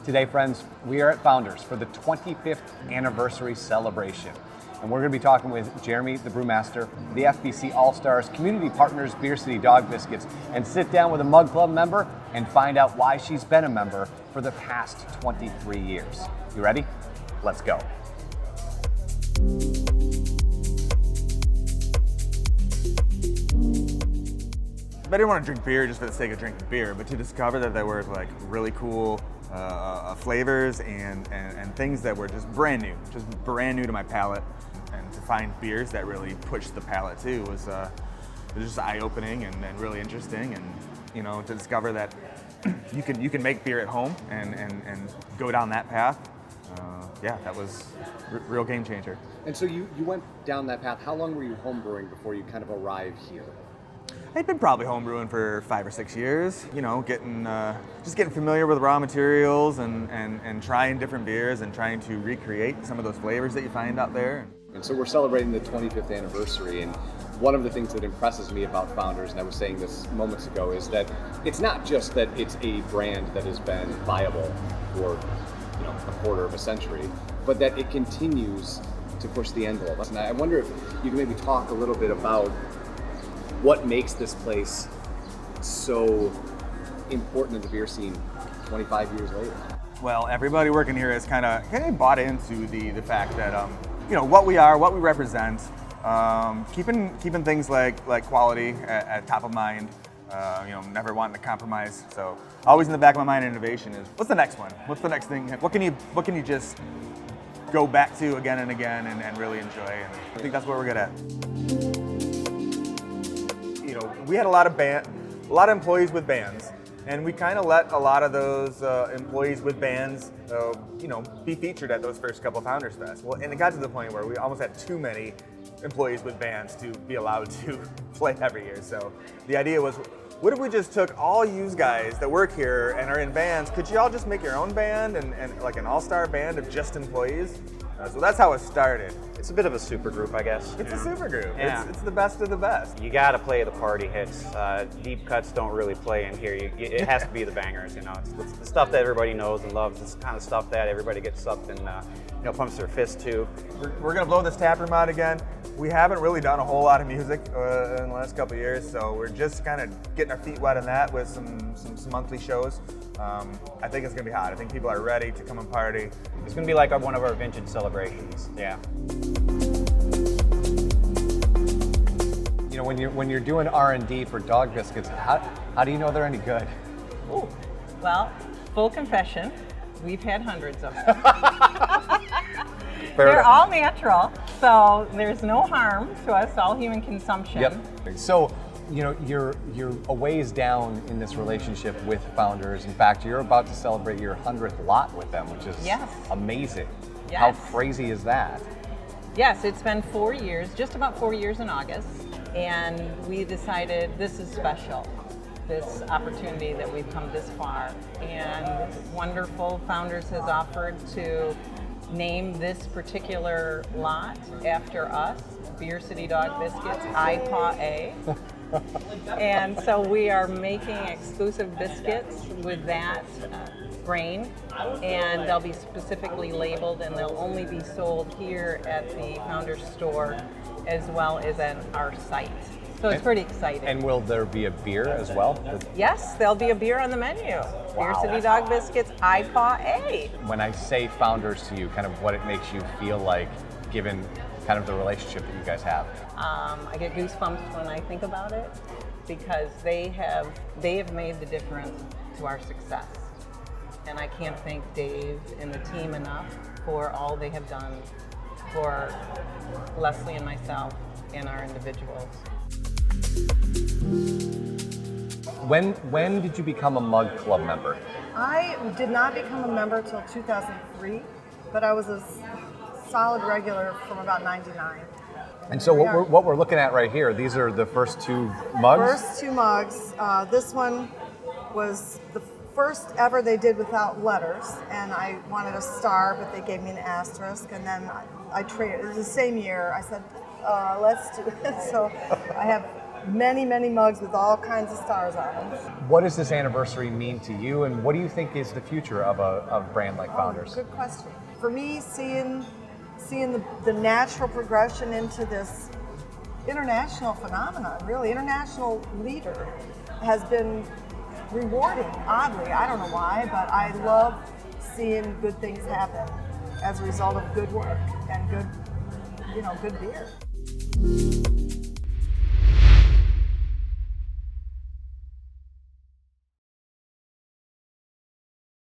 Today, friends, we are at Founders for the 25th anniversary celebration. And we're going to be talking with Jeremy, the brewmaster, the FBC Allstars, community partners, Beer City Dog Biscuits, and sit down with a Mug Club member and find out why she's been a member for the past 23 years. You ready? Let's go. I didn't want to drink beer just for the sake of drinking beer, but to discover that there were like really cool flavors and things that were just brand new to my palate, and to find beers that really pushed the palate too was just eye-opening and really interesting, and you know, to discover that you can make beer at home and go down that path. Yeah, that was a real game changer. And so you went down that path. How long were you home brewing before you kind of arrived here? I'd been probably home brewing for 5 or 6 years, you know, just getting familiar with raw materials and trying different beers and trying to recreate some of those flavors that you find out there. And so we're celebrating the 25th anniversary, and one of the things that impresses me about Founders, and I was saying this moments ago, is that it's not just that it's a brand that has been viable for, you know, a quarter of a century, but that it continues to push the envelope. And I wonder if you can maybe talk a little bit about what makes this place so important in the beer scene 25 years later? Well, everybody working here has kind of bought into the fact that you know, what we are, what we represent, keeping things like quality at top of mind. You know, never wanting to compromise. So always in the back of my mind, innovation is what's the next one? What's the next thing? What can you just go back to again and again and really enjoy? And I think that's what we're good at. You know, we had a lot of employees with bands, and we kind of let a lot of those employees with bands, you know, be featured at those first couple Founders Fest. Well, and it got to the point where we almost had too many employees with bands to be allowed to play every year. So the idea was, what if we just took all you guys that work here and are in bands, could you all just make your own band and like an all-star band of just employees? So that's how it started. It's a bit of a super group, I guess. It's a super group. Yeah. It's the best of the best. You got to play the party hits. Deep cuts don't really play in here. It has to be the bangers, you know. It's the stuff that everybody knows and loves. It's the kind of stuff that everybody gets up and you know, pumps their fist to. We're gonna blow this tap room out again. We haven't really done a whole lot of music in the last couple of years, so we're just kind of getting our feet wet in that with some monthly shows. I think it's gonna be hot. I think people are ready to come and party. It's gonna be like one of our vintage celebrations. Yeah. You know, when you're doing R&D for dog biscuits, how do you know they're any good? Ooh, well, full confession, we've had hundreds of them. They're all natural, so there's no harm to us, all human consumption. Yep. So, you know, you're a ways down in this relationship with Founders. In fact, you're about to celebrate your 100th lot with them, which is amazing. Yes. How crazy is that? Yes, it's been 4 years, just about 4 years in August, and we decided this is special, this opportunity that we've come this far. And wonderful Founders has offered to name this particular lot after us, Beer City Dog Biscuits, IPA A. And so we are making exclusive biscuits with that grain, and they'll be specifically labeled, and they'll only be sold here at the Founders store as well as at our site. So it's pretty exciting. And will there be a beer as well? Yes, there'll be a beer on the menu. Wow. Beer City Dog Biscuits, IPA A. When I say Founders to you, kind of what it makes you feel like, given kind of the relationship that you guys have. I get goosebumps when I think about it, because they have made the difference to our success. And I can't thank Dave and the team enough for all they have done for Leslie and myself and our individuals. When did you become a Mug Club member? I did not become a member till 2003, but I was a solid regular from about 99. And so what we're looking at right here, these are the first two mugs? First two mugs. This one was the first ever they did without letters, and I wanted a star, but they gave me an asterisk, and then I traded. It was the same year. I said, let's do it. So I have many, many mugs with all kinds of stars on them. What does this anniversary mean to you, and what do you think is the future of a brand like Founders? Good question. For me, seeing the natural progression into this international phenomenon, really international leader, has been rewarding. Oddly, I don't know why, but I love seeing good things happen as a result of good work and good beer.